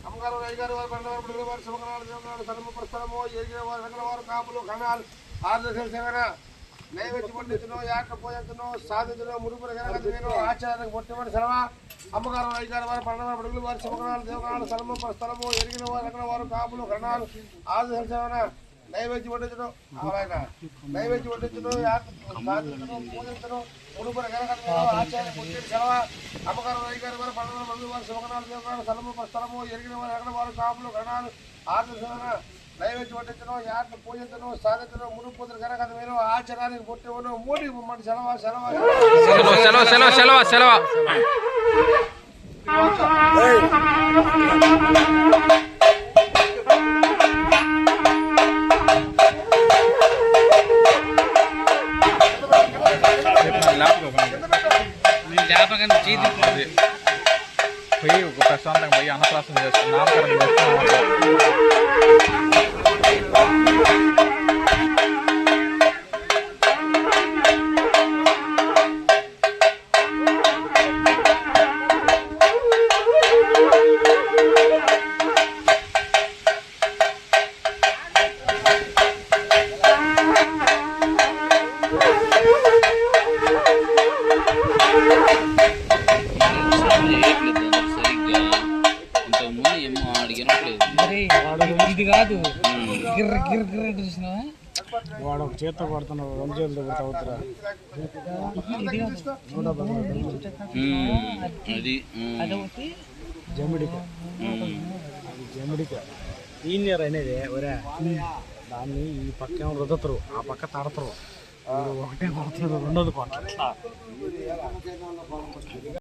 అమ్మగారు అయ్యగారు వారు పండుగ వారు శుభకరాలు దేవనాడు సర్వ ప్రస్థలము ఎరిగిన వారు సకల వారు కాపులు కణాలు ఆర్దశల సేవన నైవేద్య పండితును యాక పోయంతును సాధితును ముడుపుల గనగను ఆచార్య పొట్టివారి సెలవ అమ్మగారు అయ్యగారు వారు పండుగ వారు శుభకరాలు దేవనాడు సర్వ ప్రస్థలము ఎరిగిన వారు సకల వారు కాపులు కణాలు ఆర్దశల సేవన నైవేద్య పండించడం ఆయన నైవేద్య పండించడం సాధితును పూజించడం ముడుపుల గనగను ఆచార్య పొట్టివారి సెలవ అమ్మగారు అయ్యగారు వారు పండుగ వారు శుభకరాలు దేవనాడు సర్వ ప్రస్థలము ఎరిగిన వారు సకల వారు కాపులు కణాలు ఆర్దశల సేవన నైవేద్య పట్టించడం యాత్ర పూజించడం సాధించడం మునుపుతులు కనుక మీరు ఆచరానికి పుట్టివను మూడి మన సెలవు పోయి ఒక ప్రశాంతంగా పోయి అన్నప్రాసం చేస్తున్నాం నామకరణం చేస్తున్నాం ఇది కాదు గిర్ర గిర్ర గిర్ర చూసినా వాడు ఒక చేత్తో కొడుతున్నాడు రెండు చేతులు అవుతురా జమిడిక ఈయనర్ అనేది ఒరే దాన్ని ఈ పక్క ఏమో రుద్దతారు ఆ పక్క తడతారు ఒకటే కొడుతున్నారు రెండోది కొట్ట